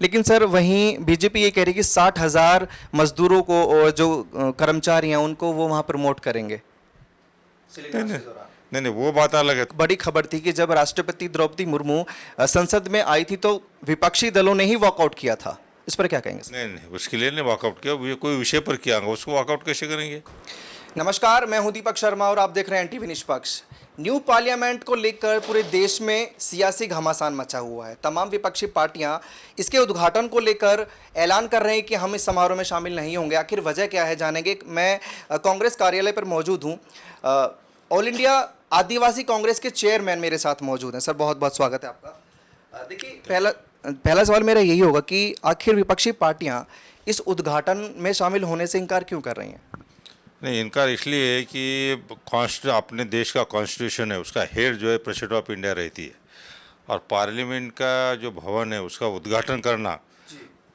लेकिन सर वहीं बीजेपी ये कह रही है कि 60,000 मजदूरों को और जो कर्मचारी हैं उनको वो वहाँ प्रमोट करेंगे। नहीं नहीं नहीं नहीं, वो बात अलग है। बड़ी खबर थी कि जब राष्ट्रपति द्रौपदी मुर्मू संसद में आई थी तो विपक्षी दलों ने ही वॉकआउट किया था, इस पर क्या कहेंगे सर? नहीं नहीं, उसके लिए नहीं वॉकआउट किया, ये कोई विषय पर किया होगा, उसको वॉकआउट कैसे करेंगे? नमस्कार, मैं हूं दीपक शर्मा और आप देख रहे हैं एनटीवी निष्पक्ष। न्यू पार्लियामेंट को लेकर पूरे देश में सियासी घमासान मचा हुआ है। तमाम विपक्षी पार्टियां इसके उद्घाटन को लेकर ऐलान कर रहे हैं कि हम इस समारोह में शामिल नहीं होंगे। आखिर वजह क्या है, जानेंगे। मैं कांग्रेस कार्यालय पर मौजूद हूं। ऑल इंडिया आदिवासी कांग्रेस के चेयरमैन मेरे साथ मौजूद हैं। सर बहुत बहुत स्वागत है आपका। देखिए, पहला सवाल मेरा यही होगा कि आखिर विपक्षी पार्टियां इस उद्घाटन में शामिल होने से इनकार क्यों कर रही हैं? नहीं, इनकार इसलिए है कि अपने देश का कॉन्स्टिट्यूशन है, उसका हेड जो है प्रेसिडेंट ऑफ इंडिया रहती है, और पार्लियामेंट का जो भवन है उसका उद्घाटन करना,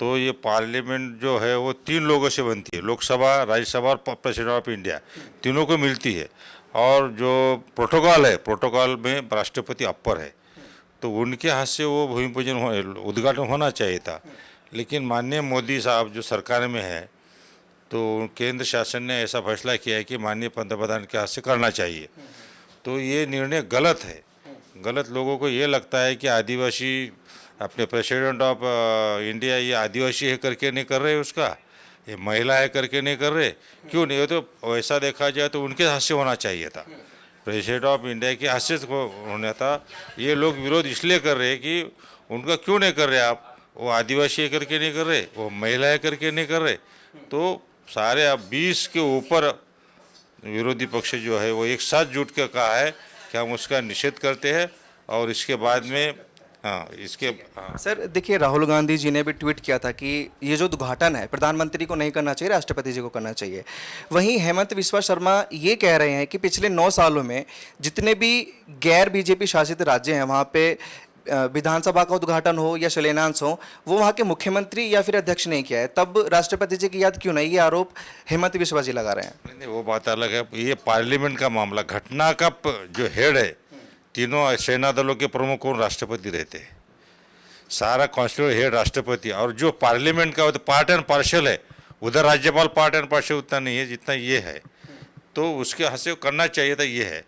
तो ये पार्लियामेंट जो है वो 3 लोगों से बनती है, लोकसभा, राज्यसभा और प्रेसिडेंट ऑफ इंडिया, तीनों को मिलती है। और जो प्रोटोकॉल है, प्रोटोकॉल में राष्ट्रपति अपर है, तो उनके हाथ से वो भूमि पूजन उद्घाटन होना चाहिए था। लेकिन माननीय मोदी साहब जो सरकार में है, तो केंद्र शासन ने ऐसा फैसला किया है कि माननीय पंतप्रधान के हाथ से करना चाहिए। तो ये निर्णय गलत है। गलत लोगों को ये लगता है कि आदिवासी अपने प्रेसिडेंट ऑफ इंडिया ये आदिवासी है करके नहीं कर रहे, उसका ये महिला है करके नहीं कर रहे, क्यों नहीं? तो वैसा देखा जाए तो उनके हाथ से होना चाहिए था, प्रेसिडेंट ऑफ इंडिया के हाथ से होना था। ये लोग विरोध इसलिए कर रहे हैं कि उनका क्यों नहीं कर रहे आप, वो आदिवासी है करके नहीं कर रहे, वो महिला है करके नहीं कर रहे। तो सारे अब 20 के ऊपर विरोधी पक्ष जो है वो एक साथ जुट के कहा है कि हम उसका निषेध करते हैं, और इसके बाद में सर देखिए, राहुल गांधी जी ने भी ट्वीट किया था कि ये जो उद्घाटन है प्रधानमंत्री को नहीं करना चाहिए, राष्ट्रपति जी को करना चाहिए। वहीं हेमंत बिस्वा शर्मा ये कह रहे हैं कि पिछले 9 सालों में जितने भी गैर बीजेपी शासित राज्य हैं वहाँ पे विधानसभा का उद्घाटन हो या शिलान्यास हो, वो वहाँ के मुख्यमंत्री या फिर अध्यक्ष नहीं किया है, तब राष्ट्रपति जी की याद क्यों नहीं? ये आरोप हेमंत बिस्वा जी लगा रहे हैं। नहीं, वो बात अलग है। ये पार्लियामेंट का मामला, घटना का जो हेड है, तीनों सेना दलों के प्रमुख कौन? राष्ट्रपति रहते हैं। सारा कॉन्स्टिट्यूशन हेड राष्ट्रपति, और जो पार्लियामेंट का तो पार्ट एंड पार्शल है, उधर राज्यपाल पार्ट एंड पार्शल उतना नहीं है जितना ये है, तो उसके हाथ से करना चाहिए था, ये है।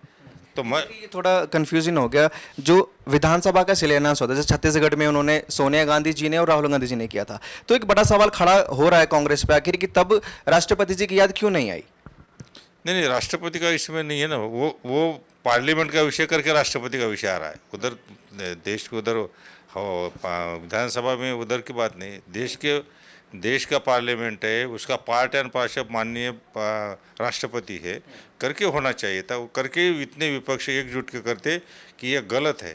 तो मैं ये थोड़ा कंफ्यूजन हो गया। जो विधानसभा का शिलान्यास होता है, जैसे छत्तीसगढ़ में उन्होंने सोनिया गांधी जी ने और राहुल गांधी जी ने किया था, तो एक बड़ा सवाल खड़ा हो रहा है कांग्रेस पे आखिर कि तब राष्ट्रपति जी की याद क्यों नहीं आई? नहीं, राष्ट्रपति का इसमें नहीं है ना, वो पार्लियामेंट का विषय करके राष्ट्रपति का विषय आ रहा है। उधर देश को उधर विधानसभा में उधर की बात नहीं, देश का पार्लियामेंट है, उसका पार्ट एंड पार्षद माननीय राष्ट्रपति है, करके होना चाहिए था। वो करके इतने विपक्ष एकजुट के करते कि ये गलत है।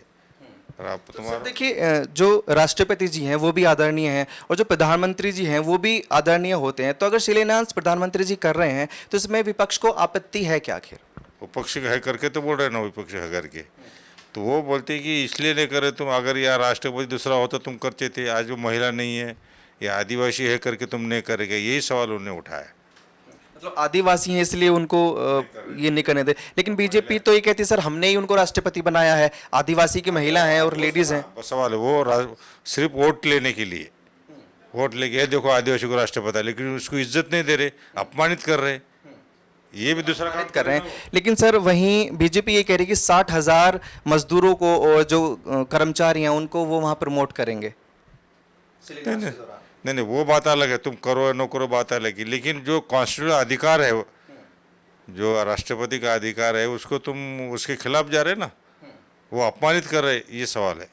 तो देखिए, जो राष्ट्रपति जी हैं वो भी आदरणीय हैं और जो प्रधानमंत्री जी हैं वो भी आदरणीय होते हैं, तो अगर शिलान्यास प्रधानमंत्री जी कर रहे हैं तो इसमें विपक्ष को आपत्ति है क्या? आखिर विपक्ष है करके तो बोल रहे ना, विपक्ष है करके तो वो बोलते कि इसलिए नहीं करे तुम, अगर यार राष्ट्रपति दूसरा होता तुम करते थे, आज वो महिला नहीं है या आदिवासी है करके तुम नहीं करेंगे, यही सवाल उन्होंने उठाया। मतलब आदिवासी हैं इसलिए उनको ये नहीं करने दे। लेकिन बीजेपी तो ये कहती है सर हमने ही उनको राष्ट्रपति बनाया है, आदिवासी की महिला हैं और लेडीज हैं। बस सवाल है वो सिर्फ वोट लेने के लिए, वोट लेके देखो आदिवासी को राष्ट्रपति है, लेकिन उसको इज्जत नहीं दे रहे, अपमानित कर रहे, ये भी दूसरा काम कर रहे हैं। लेकिन सर वहीं बीजेपी ये कह रही है कि 60,000 मजदूरों को और जो कर्मचारी हैं उनको वो वहाँ प्रमोट करेंगे। नहीं, वो बात अलग है, तुम करो या न करो बात अलग है, लेकिन जो कॉन्स्टिट्यूशनल अधिकार है, जो राष्ट्रपति का अधिकार है, उसको तुम उसके खिलाफ जा रहे ना, वो अपमानित कर रहे, ये सवाल है।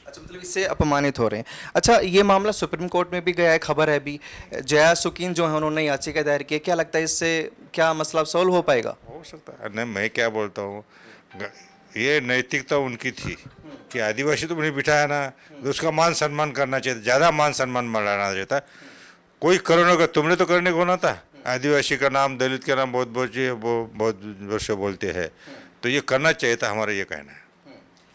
अच्छा, मतलब इससे अपमानित हो रहे हैं। अच्छा, ये मामला सुप्रीम कोर्ट में भी गया है, खबर है अभी जया सुकीन जो है उन्होंने याचिका दायर की है। क्या लगता है इससे क्या मसला सॉल्व हो पाएगा? हो सकता है। नहीं, मैं क्या बोलता हूँ, ये नैतिकता उनकी थी कि आदिवासी तो उन्हें बिठाया ना, तो उसका मान सम्मान करना चाहिए, ज़्यादा मान सम्मान बढ़ाना चाहिए था। कोई करो ना कर, तुमने तो करने को होना था। आदिवासी का नाम, दलित का नाम बहुत वर्ष बोलते हैं, तो ये करना चाहिए था, हमारा ये कहना है।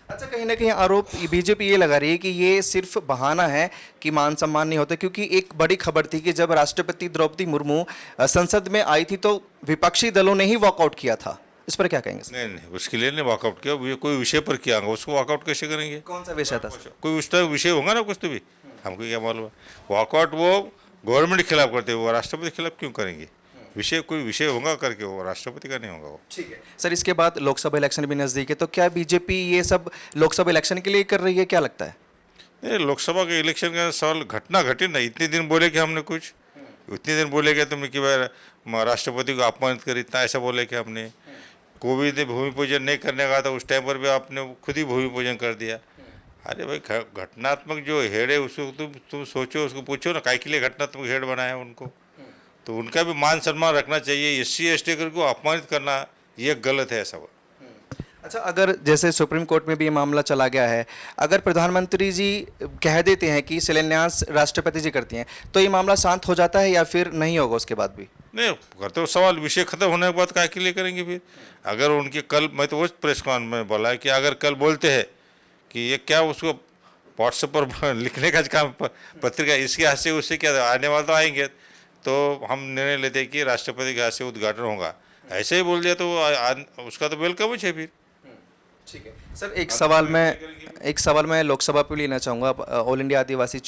अच्छा, कहीं ना कहीं आरोप बीजेपी ये लगा रही है कि ये सिर्फ बहाना है कि मान सम्मान नहीं होता, क्योंकि एक बड़ी खबर थी कि जब राष्ट्रपति द्रौपदी मुर्मू संसद में आई थी तो विपक्षी दलों ने ही वॉकआउट किया था। इस पर क्या कहेंगे? नहीं, उसके लिए नहीं वॉकआउट किया, ये कोई विषय पर किया होगा, उसको वॉकआउट कैसे करेंगे? कौन सा विषय था? कोई उस विषय होगा ना कुछ तो भी, हमको क्या मालूम है। वॉकआउट वो गवर्नमेंट के खिलाफ करते हैं, वो राष्ट्रपति के खिलाफ क्यों करेंगे? विषय कोई विषय होगा करके, वो राष्ट्रपति का नहीं होगा वो। ठीक है सर, इसके बाद लोकसभा इलेक्शन भी नज़दीक है, तो क्या बीजेपी ये सब लोकसभा इलेक्शन के लिए कर रही है, क्या लगता है? नहीं, लोकसभा के इलेक्शन का सवाल घटना घटी ना, इतने दिन बोले कि हमने कुछ, इतने दिन बोले कि तुमने कि भाई राष्ट्रपति को अपमानित कर, इतना ऐसा बोले कि हमने कोविद ने भूमि पूजन नहीं करने का था उस टाइम पर भी आपने खुद ही भूमि पूजन कर दिया। अरे भाई घटनात्मक जो हेड है उसको तुम सोचो, उसको पूछो ना, काय के लिए घटनात्मक हेड बनाया उनको, तो उनका भी मान सम्मान रखना चाहिए। SC ST को अपमानित करना ये गलत है सब। अच्छा, अगर जैसे सुप्रीम कोर्ट में भी ये मामला चला गया है, अगर प्रधानमंत्री जी कह देते हैं कि शिलान्यास राष्ट्रपति जी करती हैं, तो ये मामला शांत हो जाता है या फिर नहीं होगा उसके बाद भी? नहीं करते, सवाल विषय खत्म होने के बाद काय के लिए करेंगे फिर? अगर उनके कल, मैं तो उस प्रेस कॉन्फ्रेंस में बोला है कि अगर कल बोलते हैं कि ये क्या उसको व्हाट्सएप पर लिखने का काम पत्रिका, इसके हाथ से उससे क्या आने वाले तो आएंगे, तो हम निर्णय लेते हैं कि राष्ट्रपति के हाथ से उद्घाटन होगा। ऐसे ही बोल दिया तो उसका तो वेलकम है फिर। ठीक है सर, एक सवाल मैं लोकसभा पे लेना चाहूँगा। आप ऑल इंडिया आदिवासी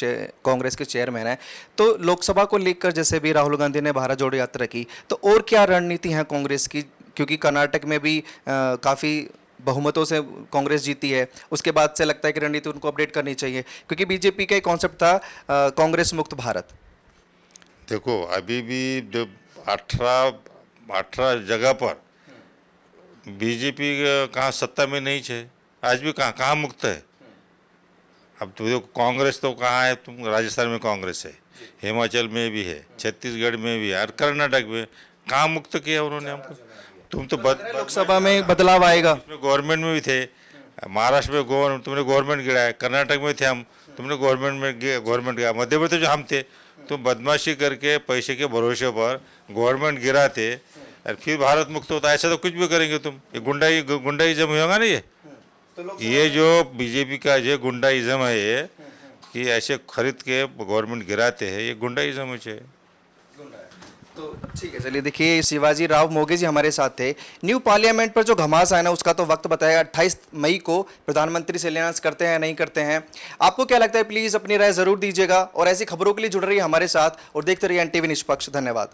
कांग्रेस के चेयरमैन हैं, तो लोकसभा को लेकर जैसे भी राहुल गांधी ने भारत जोड़ो यात्रा की, तो और क्या रणनीति है कांग्रेस की? क्योंकि कर्नाटक में भी काफ़ी बहुमतों से कांग्रेस जीती है, उसके बाद से लगता है कि रणनीति उनको अपडेट करनी चाहिए, क्योंकि बीजेपी का एक कॉन्सेप्ट था कांग्रेस मुक्त भारत। देखो अभी भी 18 जगह पर बीजेपी कहाँ सत्ता में नहीं है, आज भी कहाँ मुक्त है। अब तो देखो कांग्रेस तो कहाँ है, तुम राजस्थान में कांग्रेस है, हिमाचल में भी है, छत्तीसगढ़ में भी है, और कर्नाटक में कहाँ मुक्त किया उन्होंने हमको। तुम तो लोकसभा में बदलाव आएगा, गवर्नमेंट में भी थे, महाराष्ट्र में तुमने गवर्नमेंट गिराया, कर्नाटक में थे हम, तुमने गवर्नमेंट गिराया, मध्य प्रदेश जो हम थे, तुम बदमाशी करके पैसे के भरोसे पर गवर्नमेंट गिराते और फिर भारत मुक्त होता। ऐसा तो कुछ भी करेंगे तुम, ये गुंडाइज्म होगा ना ये जो बीजेपी का जो गुंडाइज्म है ये, कि ऐसे खरीद के गवर्नमेंट गिराते हैं, ये गुंडाइज्म है। तो ठीक है, चलिए देखिए, शिवाजी राव मोगे जी हमारे साथ थे। न्यू पार्लियामेंट पर जो घमास है ना, उसका तो वक्त बताएगा 28 मई को प्रधानमंत्री शिलान्यास करते हैं नहीं करते हैं। आपको क्या लगता है, प्लीज़ अपनी राय ज़रूर दीजिएगा, और ऐसी खबरों के लिए जुड़ रही है हमारे साथ और देखते रहिए NTV निष्पक्ष। धन्यवाद।